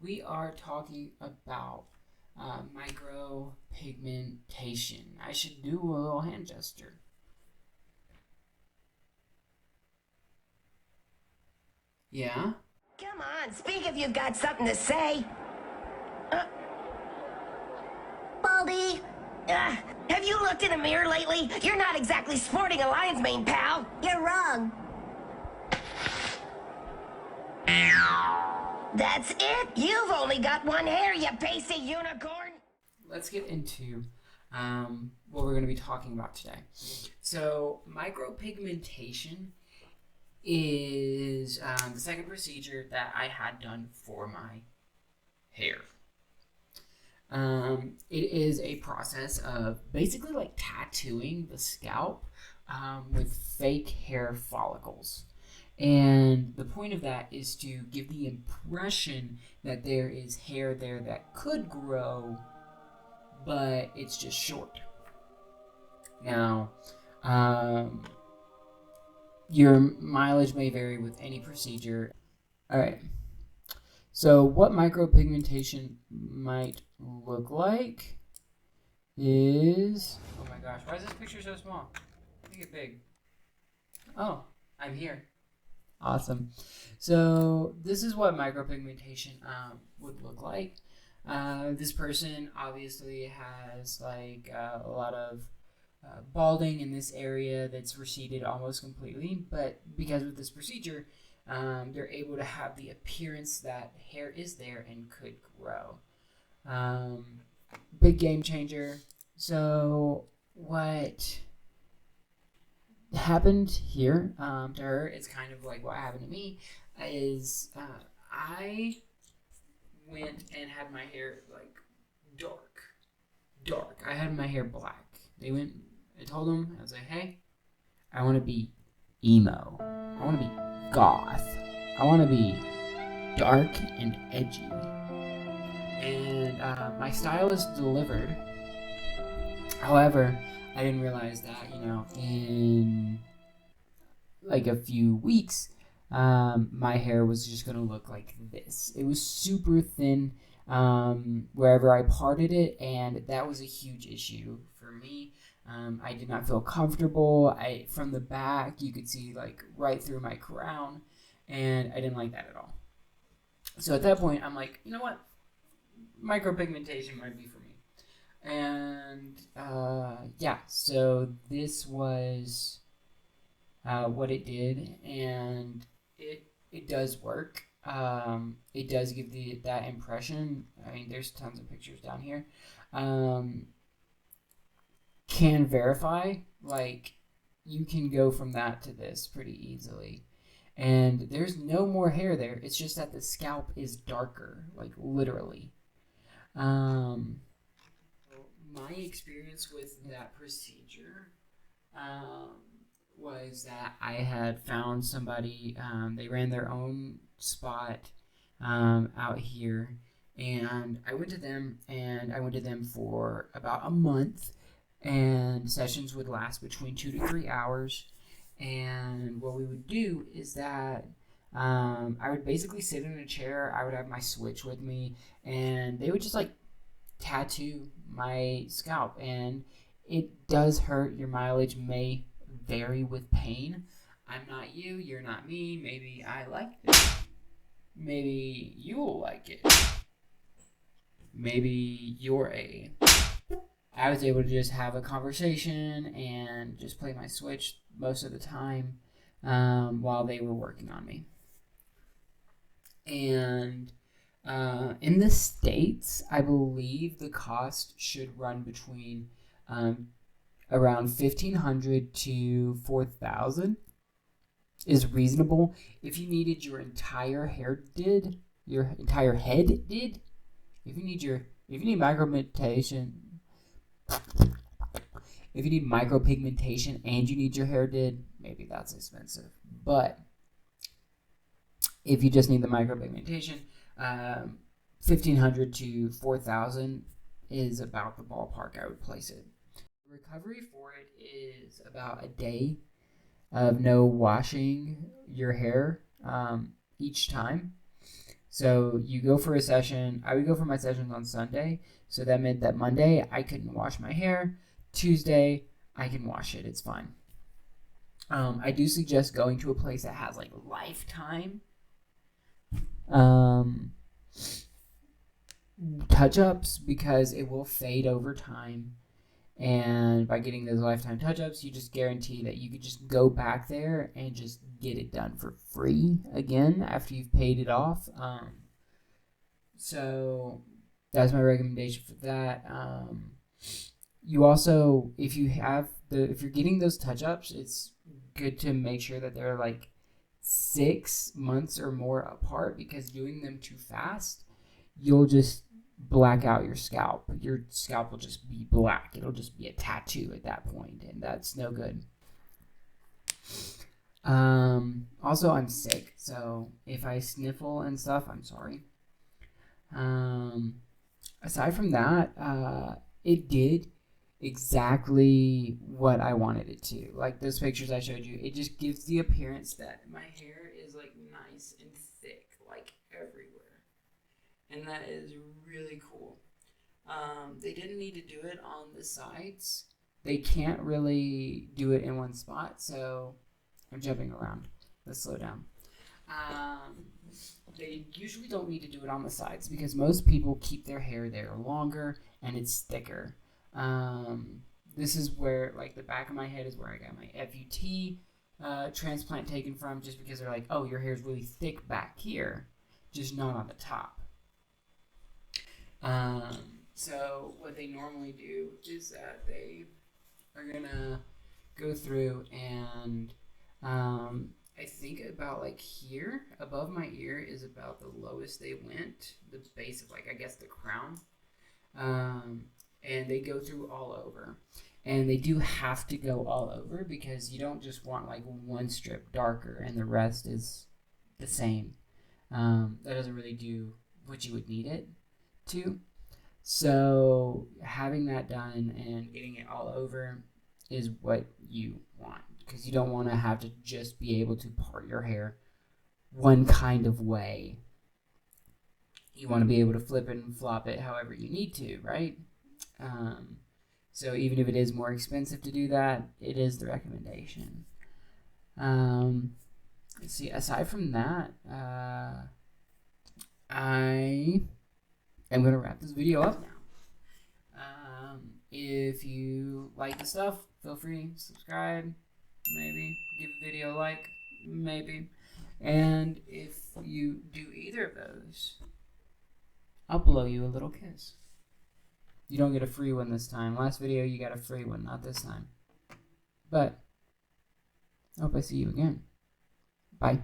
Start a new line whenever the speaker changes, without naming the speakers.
we are talking about micropigmentation. I should do a little hand gesture. Yeah?
Come on, speak if you've got something to say. Uh, Baldy, have you looked in the mirror lately? You're not exactly sporting a lion's mane, pal. You're wrong. That's it? You've only got one hair, you pasty unicorn.
Let's get into what we're going to be talking about today. So, micropigmentation is the second procedure that I had done for my hair. It is a process of basically like tattooing the scalp with fake hair follicles. And the point of that is to give the impression that there is hair there that could grow, but it's just short. Now, your mileage may vary with any procedure. All right. So, what micropigmentation might look like is. Oh my gosh, why is this picture so small? Make it big. Oh, I'm here. Awesome. So, this is what micropigmentation would look like. This person obviously has like a lot of balding in this area that's receded almost completely, but because of this procedure, they're able to have the appearance that hair is there and could grow. Big game changer. So what happened here to her is kind of like what happened to me is I went and had my hair like dark. I had my hair black. I told them, I was like, hey, I want to be emo. I want to be goth. I want to be dark and edgy. And my stylist delivered. However, I didn't realize that, in like a few weeks, my hair was just going to look like this. It was super thin wherever I parted it, and that was a huge issue for me. I did not feel comfortable. From the back, you could see like right through my crown, and I didn't like that at all. So at that point, I'm like, you know what? Micropigmentation might be for me. And yeah, so this was what it did, and it does work. It does give that impression. I mean, there's tons of pictures down here. Can verify, like, you can go from that to this pretty easily. And there's no more hair there. It's just that the scalp is darker, like literally. My experience with that procedure was that I had found somebody, they ran their own spot out here, and I went to them for about a month, and sessions would last between 2 to 3 hours. And what we would do is that I would basically sit in a chair. I would have my switch with me, and they would just like tattoo my scalp. And it does hurt. Your mileage may vary with pain. I'm not you. You're not me. Maybe I like it. Maybe you'll like it. Maybe you're a. I was able to just have a conversation and just play my Switch most of the time while they were working on me. And in the States, I believe the cost should run between around $1,500 to $4,000 is reasonable. If you needed your entire head did, if you need micropigmentation, if you need micropigmentation and you need your hair did, maybe that's expensive. But if you just need the micropigmentation, $1,500 to $4,000 is about the ballpark I would place it. Recovery for it is about a day of no washing your hair each time. So you go for a session. I would go for my sessions on Sunday. So that meant that Monday I couldn't wash my hair. Tuesday I can wash it. It's fine. I do suggest going to a place that has like lifetime touch-ups because it will fade over time. And by getting those lifetime touch-ups, you just guarantee that you could just go back there and just get it done for free again after you've paid it off. So that's my recommendation for that. You also, if you're getting those touch-ups, it's good to make sure that they're like 6 months or more apart, because doing them too fast, you'll just black out your scalp. Your scalp will just be black. It'll just be a tattoo at that point, and that's no good. Also, I'm sick, so if I sniffle and stuff, I'm sorry. Aside from that, it did exactly what I wanted it to. Like those pictures I showed you, it just gives the appearance that my hair is like nice and thick, like everywhere. And that is really cool. They didn't need to do it on the sides. They can't really do it in one spot, so I'm jumping around. Let's slow down. They usually don't need to do it on the sides because most people keep their hair there longer and it's thicker. This is where, like, the back of my head is where I got my FUT transplant taken from, just because they're like, oh, your hair is really thick back here, just not on the top. So what they normally do is that they are gonna go through and I think about like here above my ear is about the lowest they went, the base of, like, I guess the crown. And they go through all over, and they do have to go all over because you don't just want like one strip darker and the rest is the same. That doesn't really do what you would need it to. So having that done and getting it all over is what you want, because you don't want to have to just be able to part your hair one kind of way. You want to be able to flip it and flop it however you need to, right? So even if it is more expensive to do that, it is the recommendation. Let's see, aside from that, I am going to wrap this video up now. If you like the stuff, feel free to subscribe, maybe give the video a like, maybe. And if you do either of those, I'll blow you a little kiss. You don't get a free one this time. Last video, you got a free one, not this time. But I hope I see you again. Bye.